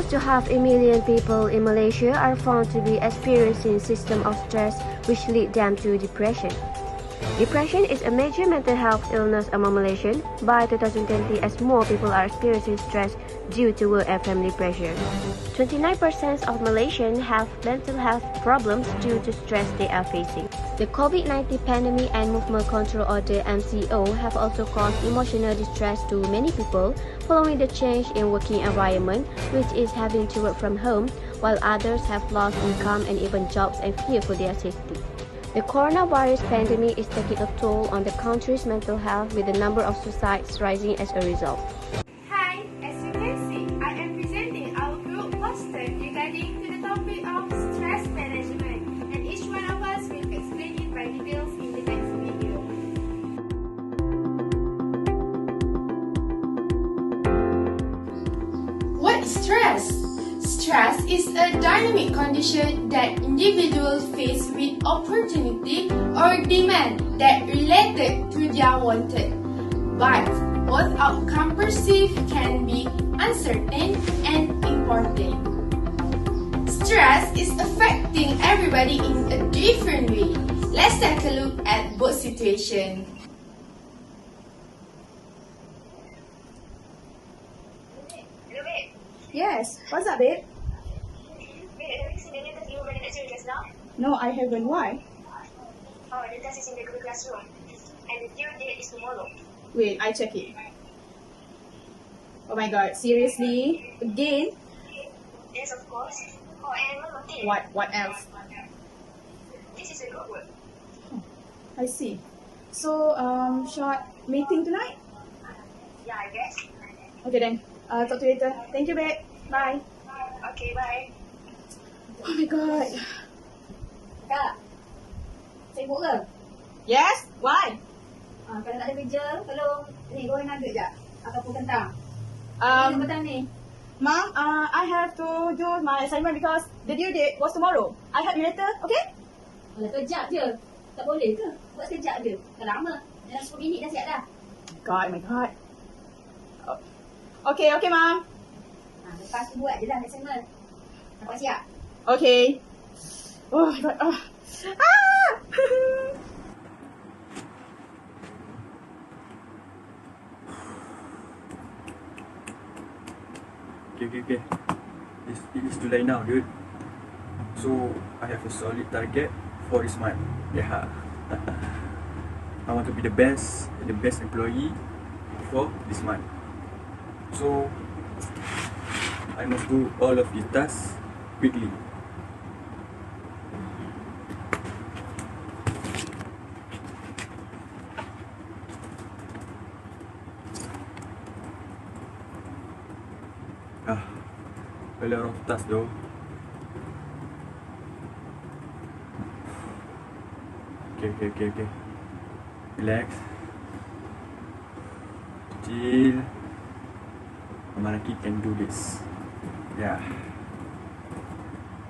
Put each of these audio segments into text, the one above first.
Close to 500,000 people in Malaysia are found to be experiencing symptoms of stress which lead them to depression. Depression is a major mental health illness among Malaysians by 2020 as more people are experiencing stress due to work and family pressure. 29% of Malaysians have mental health problems due to stress they are facing. The COVID-19 pandemic and Movement Control Order (MCO) have also caused emotional distress to many people following the change in working environment, which is having to work from home, while others have lost income and even jobs and fear for their safety. The coronavirus pandemic is taking a toll on the country's mental health, with the number of suicides rising as a result. Hi, as you can see, I am presenting our group poster regarding to the topic of stress management, and each one of us will explain it by details in the next video. What is stress? Stress is a dynamic condition that individuals face with opportunity or demand that related to their wanted, but both outcome perceived can be uncertain and important. Stress is affecting everybody in a different way. Let's take a look at both situations. Hello, babe. Yes, what's up, babe? Babe, have you seen the latest email by the lecturer just now? No, I haven't. Why? Oh, the test is in the group classroom. And the due date is tomorrow. Wait, I check it. Oh my god, seriously? Again? Yes, of course. Oh, and one more thing. What else? This is a group work. I see. So, short meeting tonight? Yeah, I guess. Okay then. Talk to you later. Thank you, babe. Bye. Okay, bye. Oh my god. Kak, sibuk ke? Yes? Why? Kalau tak ada kerja, tolong ni goreng nugget je. Ataupun kentang. Um, Petang ni. Mom, I have to do my assignment because the due date was tomorrow. I help you later, okay? Alah, kejap je. Tak boleh ke? Buat sekejap je. Tak lama. Dalam 10 minit dah siap dah. God, my god. Oh. Okay, Mom. Lepas tu buat je lah assignment. Nampak siap? Okay. Oh my god. Ah! Okay. It is July now, dude. So I have a solid target for this month. Yeah. I want to be the best employee for this month. So I must do all of these tasks quickly. A lot of tasks though. Okay. Relax. Chill. Amaraki can do this. Yeah.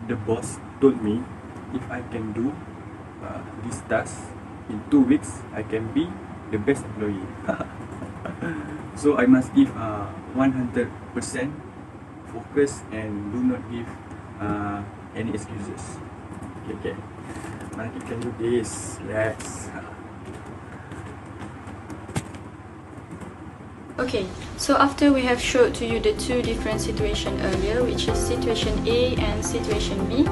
The boss told me if I can do this task in 2 weeks, I can be the best employee. So I must give 100% focus and do not give any excuses. Okay. Amaraki can do this. Relax. Okay, so after we have showed to you the two different situations earlier, which is situation A and situation B,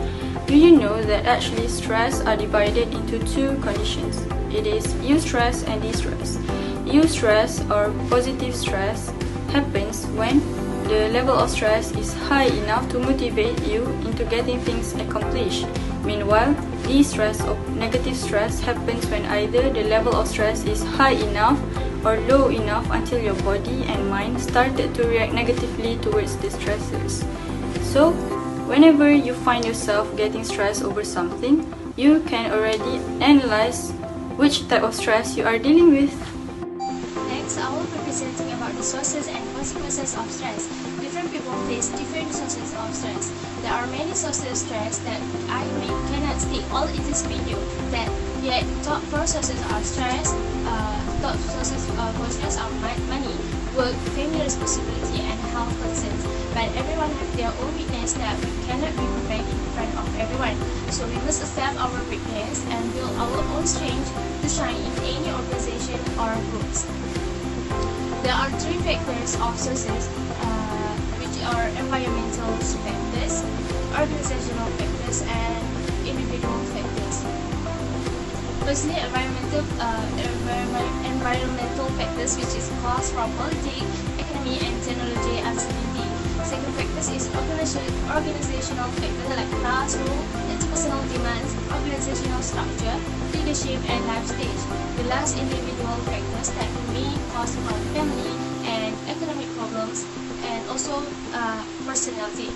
do you know that actually stress are divided into two conditions? It is eustress and distress. Eustress or positive stress happens when the level of stress is high enough to motivate you into getting things accomplished. Meanwhile, distress or negative stress happens when either the level of stress is high enough or low enough until your body and mind started to react negatively towards the stressors. So, whenever you find yourself getting stressed over something, you can already analyze which type of stress you are dealing with. Next, I will be presenting about the sources and consequences of stress. Different people face different sources of stress. There are many sources of stress that I cannot state all in this video. That yet top 4 sources of stress, top sources for stress are money, work, family responsibility, and health concerns, but everyone has their own weakness that we cannot be perfect in front of everyone. So we must accept our weakness and build our own strength to shine in any organization or groups. There are three factors of success, which are environmental factors, organizational factors, and individual factors. Firstly, environmental factors, which is caused from politics, economy, and technology uncertainty. Second factors is organizational factors like class, role, interpersonal demands, organizational structure, leadership, and life stage. The last, individual factors that may cause from family and economic problems, and also personality.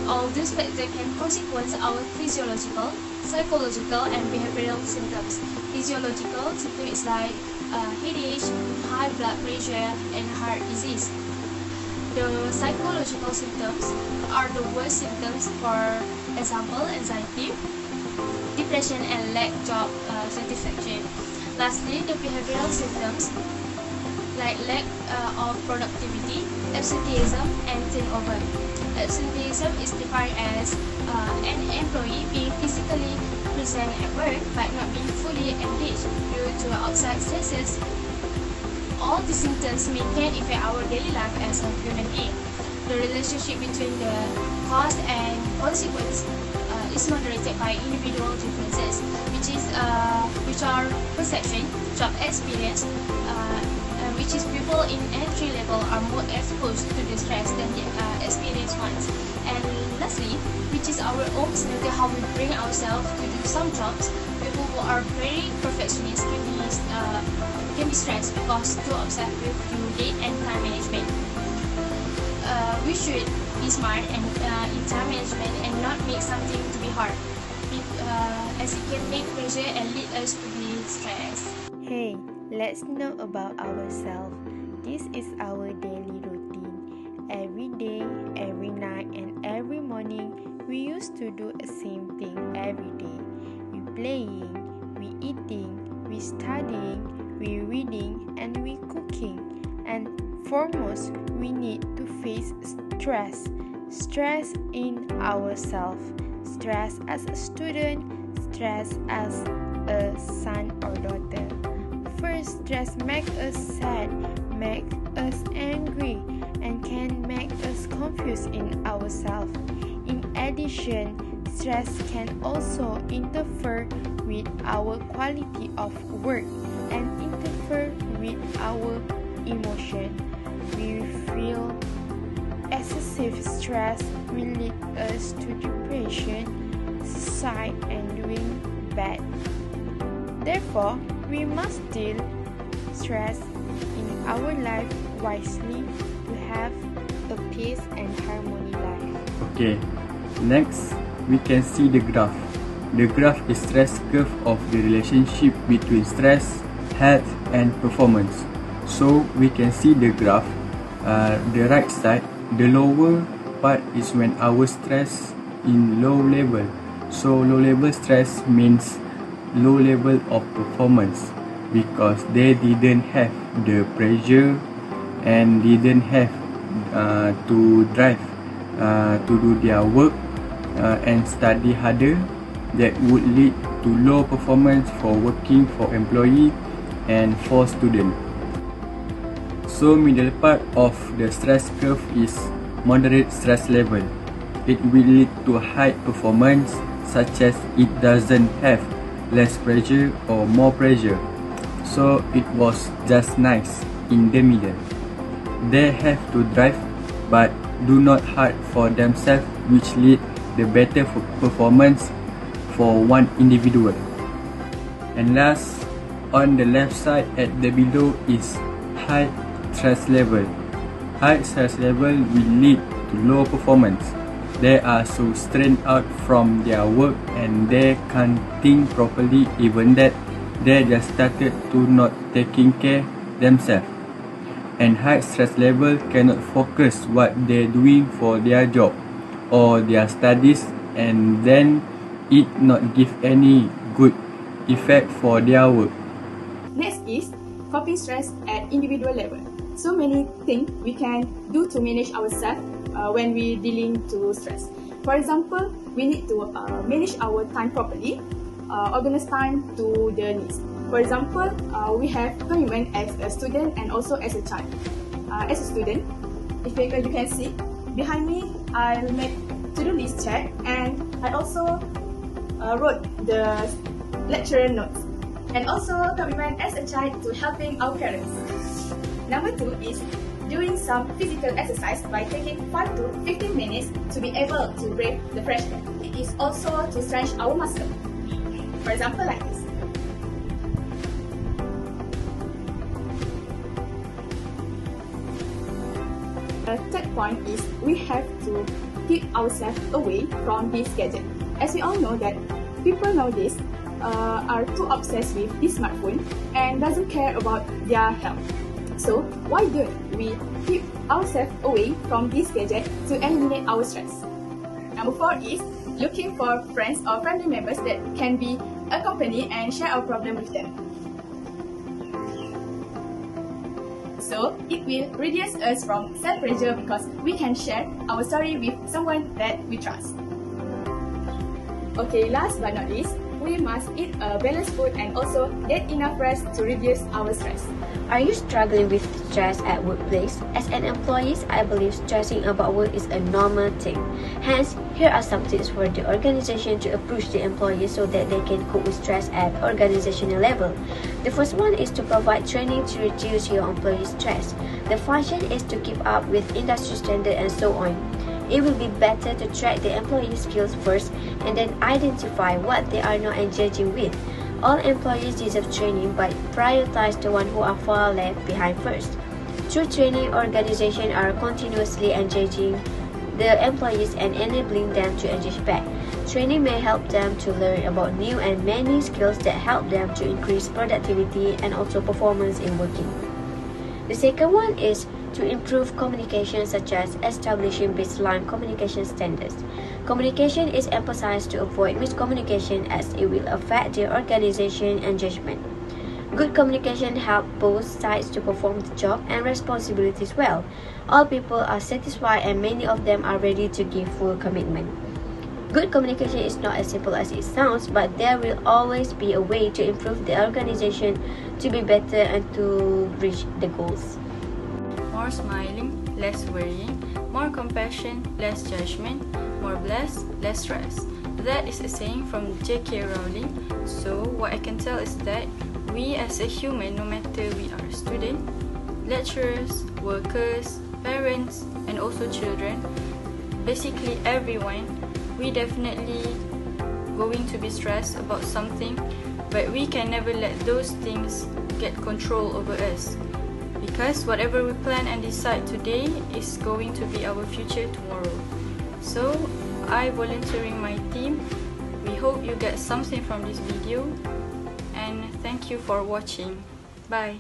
All these factors can consequence our physiological, psychological, and behavioral symptoms. Physiological symptoms like headache, high blood pressure, and heart disease. The psychological symptoms are the worst symptoms, for example, anxiety, depression, and lack job satisfaction. Lastly, the behavioral symptoms like lack of productivity, absenteeism, and turnover. Absenteeism is defined as an employee being physically present at work but not being fully engaged due to outside stresses. All these symptoms can affect our daily life as a human being. The relationship between the cause and consequence is moderated by individual differences, which are perception, job experience, which is people in entry level are more exposed to the stress than the experienced ones. And lastly, which is our own personality, how we bring ourselves to do some jobs. People who are very perfectionist can be stressed because too obsessed with due date and time management. We should be smart and in time management and not make something to be hard, as it can make pressure and lead us to be stressed. Hey, let's know about ourselves. This is our daily routine. Every day, every night, and every morning, we used to do the same thing every day. We playing, we eating, we studying, we reading, and we cooking. And foremost, we need to face stress. Stress in ourselves. Stress as a student, stress as a son or daughter. First, stress makes us sad, makes us angry, and can make us confused in ourselves. In addition, stress can also interfere with our quality of work and interfere with our emotion. We feel excessive stress will lead us to depression, suicide, and doing bad. Therefore, we must deal stress in our life wisely to have a peace and harmony life. Okay, next we can see the graph. The graph is stress curve of the relationship between stress, health, and performance. So we can see the graph. The right side, the lower part is when our stress in low level. So low level stress means low level of performance because they didn't have the pressure and didn't have to drive to do their work and study harder. That would lead to low performance for working, for employee, and for student. So middle part of the stress curve is moderate stress level. It will lead to high performance, such as it doesn't have less pressure or more pressure. So it was just nice in the middle. They have to drive but do not hard for themselves, which lead the better performance for one individual. And last, on the left side at the below is high stress level. High stress level will lead to low performance. They are so strained out from their work and they can't think properly, even that they just started to not taking care themselves. And high stress level cannot focus what they're doing for their job or their studies, and then it not give any good effect for their work. Next is coping stress at individual level. so many things we can do to manage ourselves when we dealing to stress. For example, we need to manage our time properly, organize time to the needs. For example, we have commitment as a student and also as a child. As a student, if you can see behind me, I make to-do list check, and I also wrote the lecturer notes, and also commitment as a child to helping our parents. Number 2 is doing some physical exercise by taking 5 to 15 minutes to be able to brave the fresh air. It is also to strengthen our muscle. For example, like this. The third point is we have to keep ourselves away from this gadget. As we all know that people nowadays are too obsessed with this smartphone and doesn't care about their health. So why don't we keep ourselves away from this gadget to eliminate our stress? Number 4 is looking for friends or family members that can be accompanied and share our problem with them. So it will reduce us from self-pressure because we can share our story with someone that we trust. Okay, last but not least, we must eat a balanced food and also get enough rest to reduce our stress. Are you struggling with stress at workplace? As an employee, I believe stressing about work is a normal thing. Hence, here are some tips for the organization to approach the employees so that they can cope with stress at organizational level. The first one is to provide training to reduce your employees' stress. The function is to keep up with industry standard and so on. It will be better to track the employee skills first and then identify what they are not engaging with. All employees deserve training, but prioritize the ones who are far left behind first. Through training, organizations are continuously engaging the employees and enabling them to engage back. Training may help them to learn about new and many skills that help them to increase productivity and also performance in working. The second one is to improve communication, such as establishing baseline communication standards. Communication is emphasized to avoid miscommunication as it will affect the organization engagement. Good communication helps both sides to perform the job and responsibilities well. All people are satisfied and many of them are ready to give full commitment. Good communication is not as simple as it sounds, but there will always be a way to improve the organization to be better and to reach the goals. More smiling, less worrying, more compassion, less judgment, more blessed, less stress. That is a saying from J.K. Rowling. So what I can tell is that we as a human, no matter we are students, lecturers, workers, parents, and also children, basically everyone, we definitely going to be stressed about something, but we can never let those things get control over us. Because whatever we plan and decide today is going to be our future tomorrow. So, I volunteering my team. We hope you get something from this video. And thank you for watching. Bye.